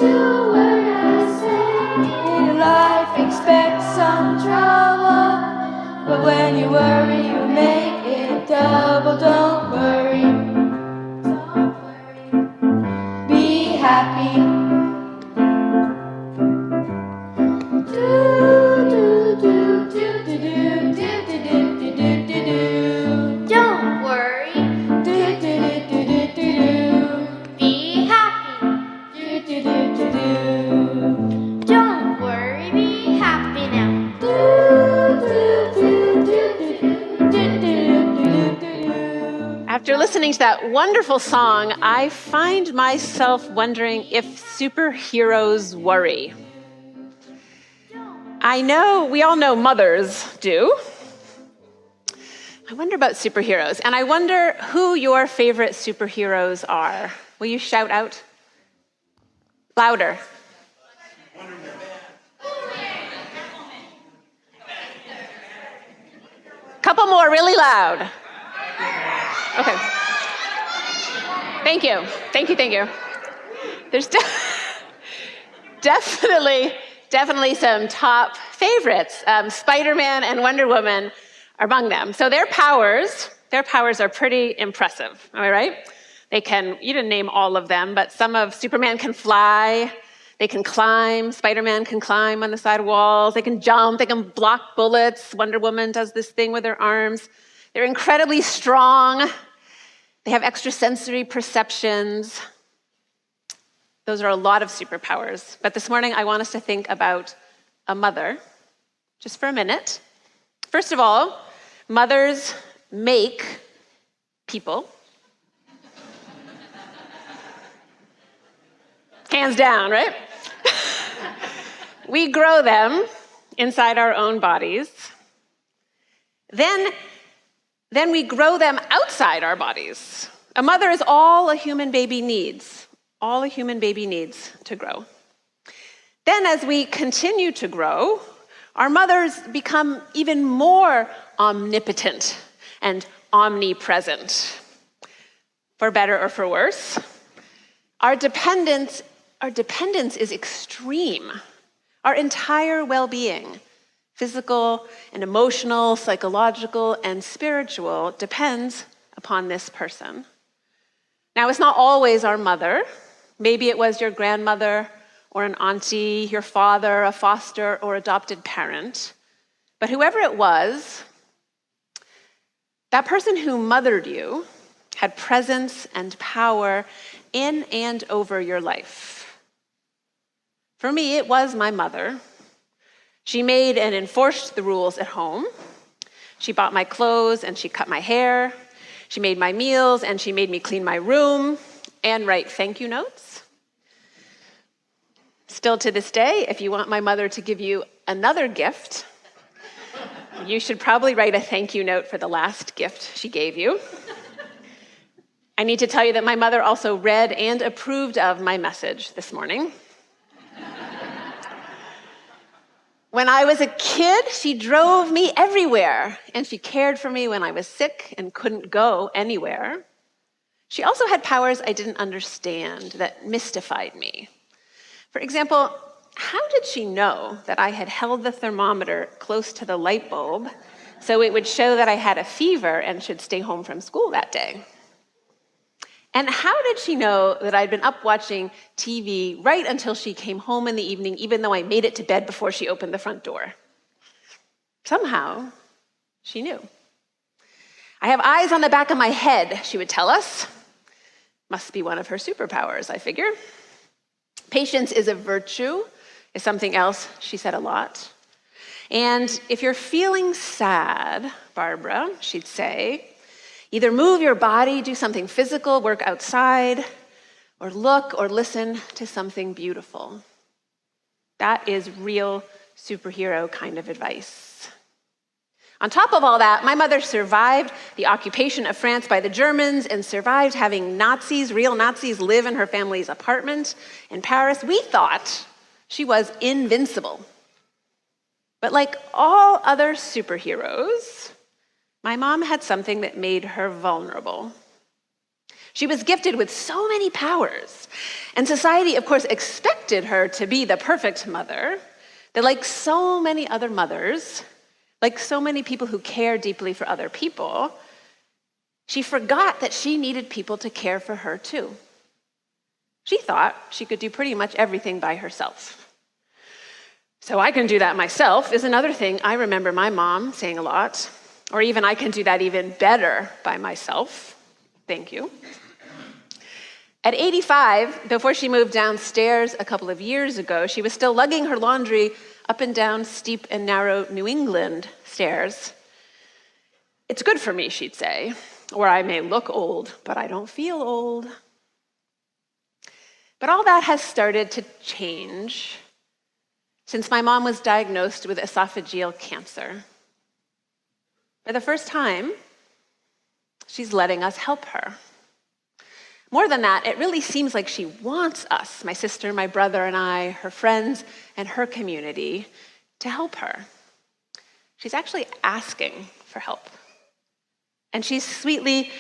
Do what I say. In life, expect some trouble, but when you worry, you make it double. Don't worry. Don't worry. Be happy. Do do do do do do do do do do do do. Don't worry. Do do do do do do. Be happy. Do do do do do. Don't worry. Be happy now. Do do do do do do do do do. After listening to that wonderful song, I find myself wondering if superheroes worry. I know, we all know mothers do. I wonder about superheroes, and I wonder who your favorite superheroes are. Will you shout out? Louder. Couple more, really loud. Okay. Thank you. Thank you, thank you. There's definitely some top favorites. Spider-Man and Wonder Woman are among them. So their powers are pretty impressive, am I right? They can, you didn't name all of them, but Superman can fly, they can climb, Spider-Man can climb on the side of walls, they can jump, they can block bullets, Wonder Woman does this thing with her arms. They're incredibly strong, they have extrasensory perceptions. Those are a lot of superpowers. But this morning, I want us to think about a mother, just for a minute. First of all, mothers make people. Hands down, right? We grow them inside our own bodies. Then we grow them outside our bodies. A mother is all a human baby needs. All a human baby needs to grow. Then as we continue to grow, our mothers become even more omnipotent and omnipresent. For better or for worse, our dependence is extreme. Our entire well-being, physical and emotional, psychological and spiritual, depends upon this person. Now, it's not always our mother. Maybe it was your grandmother or an auntie, your father, a foster or adopted parent. But whoever it was, that person who mothered you had presence and power in and over your life. For me, it was my mother. She made and enforced the rules at home. She bought my clothes and she cut my hair. She made my meals and she made me clean my room and write thank you notes. Still to this day, if you want my mother to give you another gift, you should probably write a thank you note for the last gift she gave you. I need to tell you that my mother also read and approved of my message this morning. When I was a kid, she drove me everywhere, and she cared for me when I was sick and couldn't go anywhere. She also had powers I didn't understand that mystified me. For example, how did she know that I had held the thermometer close to the light bulb so it would show that I had a fever and should stay home from school that day? And how did she know that I'd been up watching TV right until she came home in the evening, even though I made it to bed before she opened the front door? Somehow, she knew. I have eyes on the back of my head, she would tell us. Must be one of her superpowers, I figure. Patience is a virtue, is something else she said a lot. And if you're feeling sad, Barbara, she'd say, either move your body, do something physical, work outside, or look or listen to something beautiful. That is real superhero kind of advice. On top of all that, my mother survived the occupation of France by the Germans and survived having real Nazis, live in her family's apartment in Paris. We thought she was invincible. But like all other superheroes, my mom had something that made her vulnerable. She was gifted with so many powers, and society, of course, expected her to be the perfect mother, that like so many other mothers, like so many people who care deeply for other people, she forgot that she needed people to care for her too. She thought she could do pretty much everything by herself. So I can do that myself is another thing I remember my mom saying a lot, or even I can do that even better by myself. Thank you. At 85, before she moved downstairs a couple of years ago, she was still lugging her laundry up and down steep and narrow New England stairs. It's good for me, she'd say, or I may look old, but I don't feel old. But all that has started to change since my mom was diagnosed with esophageal cancer. For the first time, she's letting us help her. More than that, it really seems like she wants us, my sister, my brother, and I, her friends, and her community, to help her. She's actually asking for help. And she's sweetly,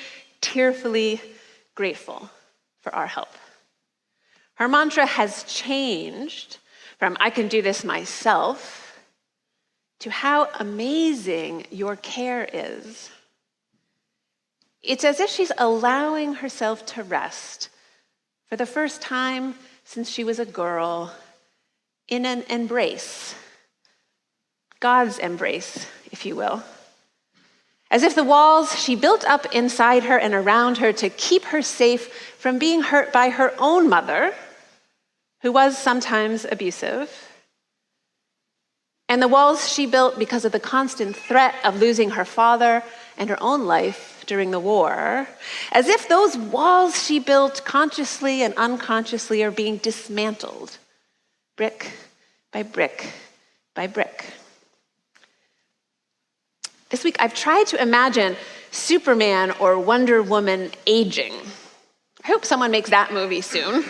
tearfully grateful for our help. Her mantra has changed from "I can do this myself" to "how amazing your care is." It's as if she's allowing herself to rest for the first time since she was a girl in an embrace, God's embrace, if you will. As if the walls she built up inside her and around her to keep her safe from being hurt by her own mother, who was sometimes abusive, and the walls she built because of the constant threat of losing her father and her own life during the war, as if those walls she built consciously and unconsciously are being dismantled, brick by brick by brick. This week, I've tried to imagine Superman or Wonder Woman aging. I hope someone makes that movie soon.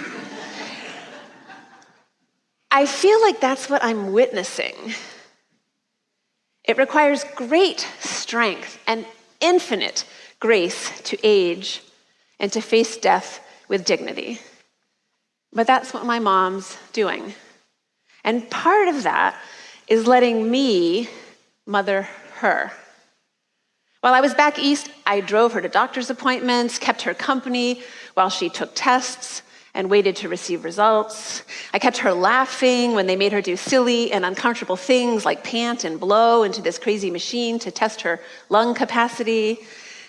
I feel like that's what I'm witnessing. It requires great strength and infinite grace to age and to face death with dignity. But that's what my mom's doing. And part of that is letting me mother her. While I was back east, I drove her to doctor's appointments, kept her company while she took tests and waited to receive results. I kept her laughing when they made her do silly and uncomfortable things like pant and blow into this crazy machine to test her lung capacity.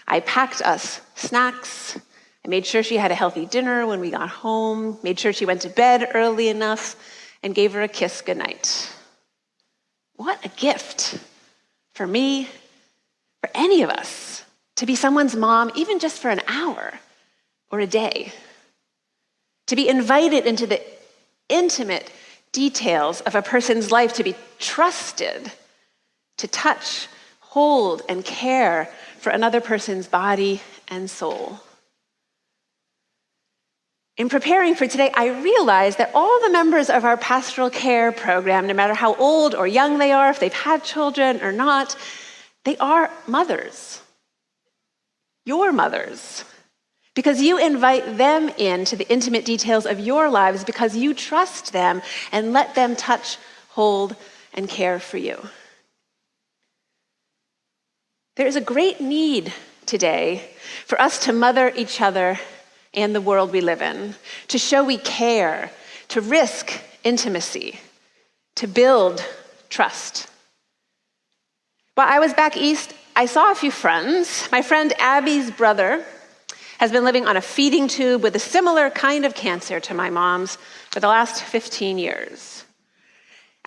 I packed us snacks. I made sure she had a healthy dinner when we got home, made sure she went to bed early enough, and gave her a kiss goodnight. What a gift for me, for any of us, to be someone's mom, even just for an hour or a day. To be invited into the intimate details of a person's life, to be trusted to touch, hold, and care for another person's body and soul. In preparing for today, I realized that all the members of our pastoral care program, no matter how old or young they are, if they've had children or not, they are mothers. Your mothers. Because you invite them into the intimate details of your lives because you trust them and let them touch, hold, and care for you. There is a great need today for us to mother each other and the world we live in, to show we care, to risk intimacy, to build trust. While I was back east, I saw a few friends. My friend Abby's brother has been living on a feeding tube with a similar kind of cancer to my mom's for the last 15 years.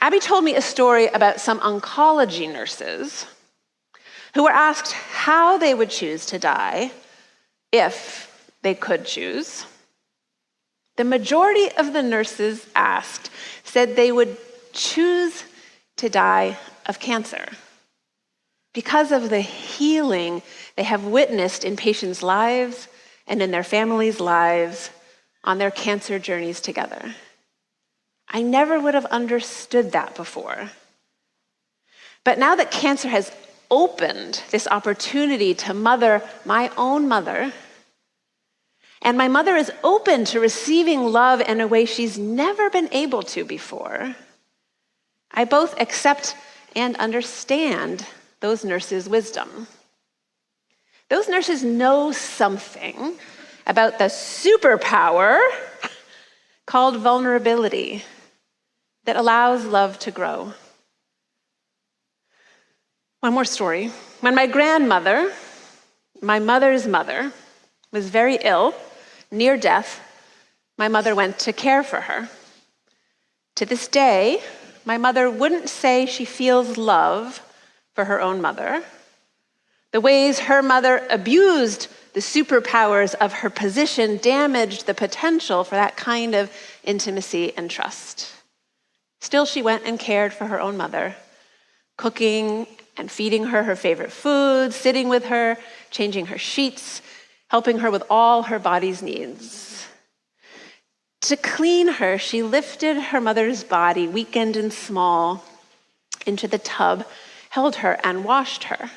Abby told me a story about some oncology nurses who were asked how they would choose to die if they could choose. The majority of the nurses asked said they would choose to die of cancer because of the healing they have witnessed in patients' lives and in their families' lives on their cancer journeys together. I never would have understood that before. But now that cancer has opened this opportunity to mother my own mother, And my mother is open to receiving love in a way she's never been able to before. I both accept and understand those nurses' wisdom. Those nurses know something about the superpower called vulnerability that allows love to grow. One more story. When my grandmother, my mother's mother, was very ill, near death, my mother went to care for her. To this day, my mother wouldn't say she feels love for her own mother. The ways her mother abused the superpowers of her position damaged the potential for that kind of intimacy and trust. Still, she went and cared for her own mother, cooking and feeding her her favorite foods, sitting with her, changing her sheets, helping her with all her body's needs. To clean her, she lifted her mother's body, weakened and small, into the tub, held her, and washed her.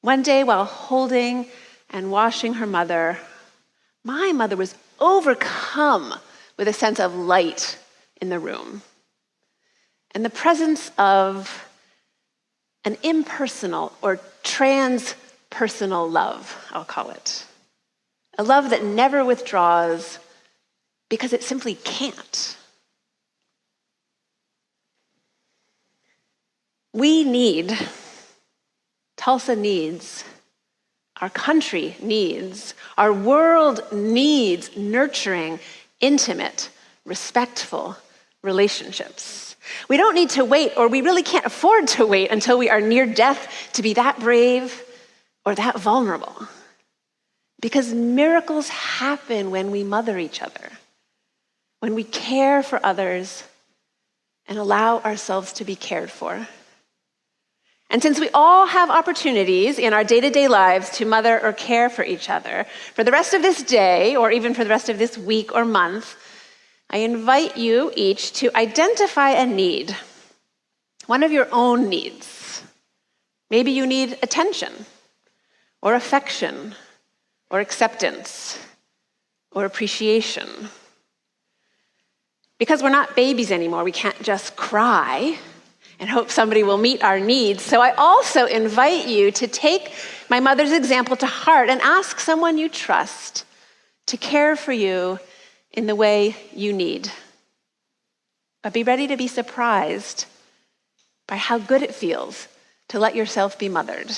One day, while holding and washing her mother, my mother was overcome with a sense of light in the room and the presence of an impersonal or transpersonal love, I'll call it. A love that never withdraws because it simply can't. We need, Tulsa needs, our country needs, our world needs nurturing, intimate, respectful relationships. We don't need to wait, or we really can't afford to wait until we are near death to be that brave or that vulnerable. Because miracles happen when we mother each other, when we care for others and allow ourselves to be cared for. And since we all have opportunities in our day-to-day lives to mother or care for each other, for the rest of this day, or even for the rest of this week or month, I invite you each to identify a need, one of your own needs. Maybe you need attention, or affection, or acceptance, or appreciation. Because we're not babies anymore, we can't just cry and hope somebody will meet our needs. So I also invite you to take my mother's example to heart and ask someone you trust to care for you in the way you need. But be ready to be surprised by how good it feels to let yourself be mothered.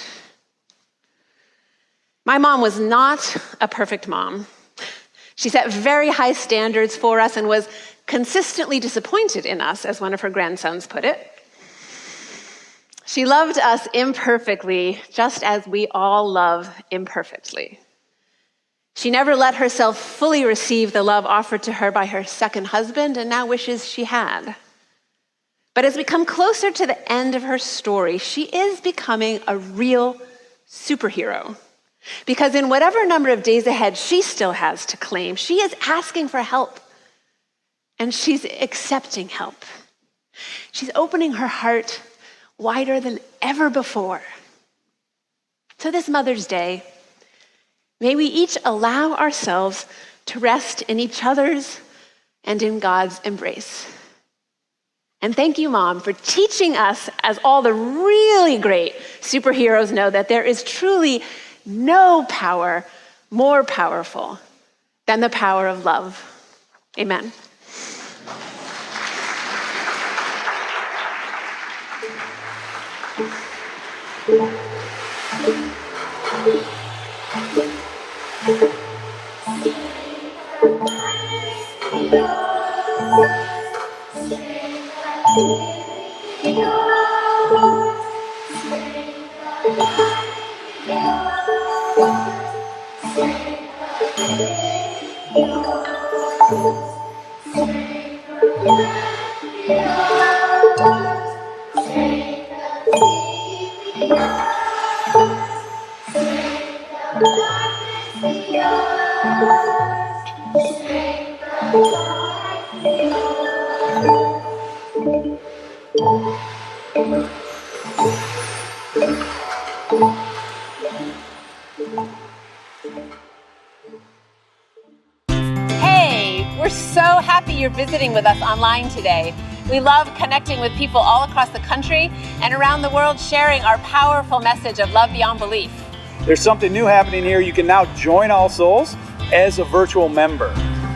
My mom was not a perfect mom. She set very high standards for us and was consistently disappointed in us, as one of her grandsons put it. She loved us imperfectly, just as we all love imperfectly. She never let herself fully receive the love offered to her by her second husband, and now wishes she had. But as we come closer to the end of her story, she is becoming a real superhero. Because in whatever number of days ahead she still has to claim, she is asking for help. And she's accepting help. She's opening her heart wider than ever before. So this Mother's Day, may we each allow ourselves to rest in each other's and in God's embrace. And thank you, Mom, for teaching us, as all the really great superheroes know, that there is truly no power more powerful than the power of love. Amen. you're visiting with us online today. We love connecting with people all across the country and around the world, sharing our powerful message of love beyond belief. There's something new happening here. You can now join All Souls as a virtual member.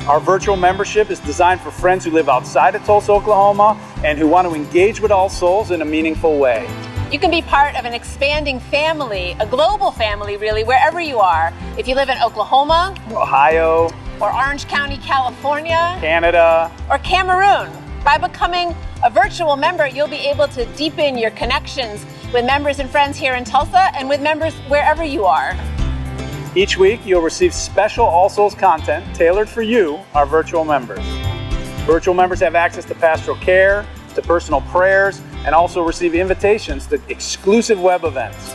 Our virtual membership is designed for friends who live outside of Tulsa, Oklahoma, and who want to engage with All Souls in a meaningful way. You can be part of an expanding family, a global family really, wherever you are. If you live in Oklahoma, Ohio, or Orange County, California, Canada, or Cameroon. By becoming a virtual member, you'll be able to deepen your connections with members and friends here in Tulsa and with members wherever you are. Each week, you'll receive special All Souls content tailored for you, our virtual members. Virtual members have access to pastoral care, to personal prayers, and also receive invitations to exclusive web events.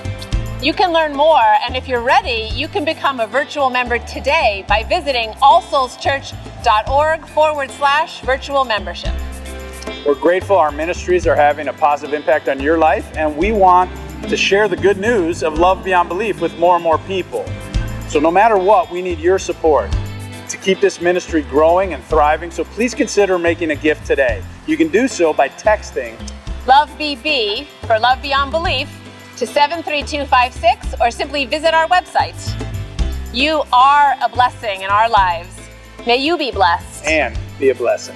You can learn more, and if you're ready, you can become a virtual member today by visiting allsoulschurch.org/virtual membership. We're grateful our ministries are having a positive impact on your life, and we want to share the good news of love beyond belief with more and more people. So no matter what, we need your support to keep this ministry growing and thriving, so please consider making a gift today. You can do so by texting LOVEBB for Love Beyond Belief to 73256 or simply visit our website. You are a blessing in our lives. May you be blessed. and be a blessing.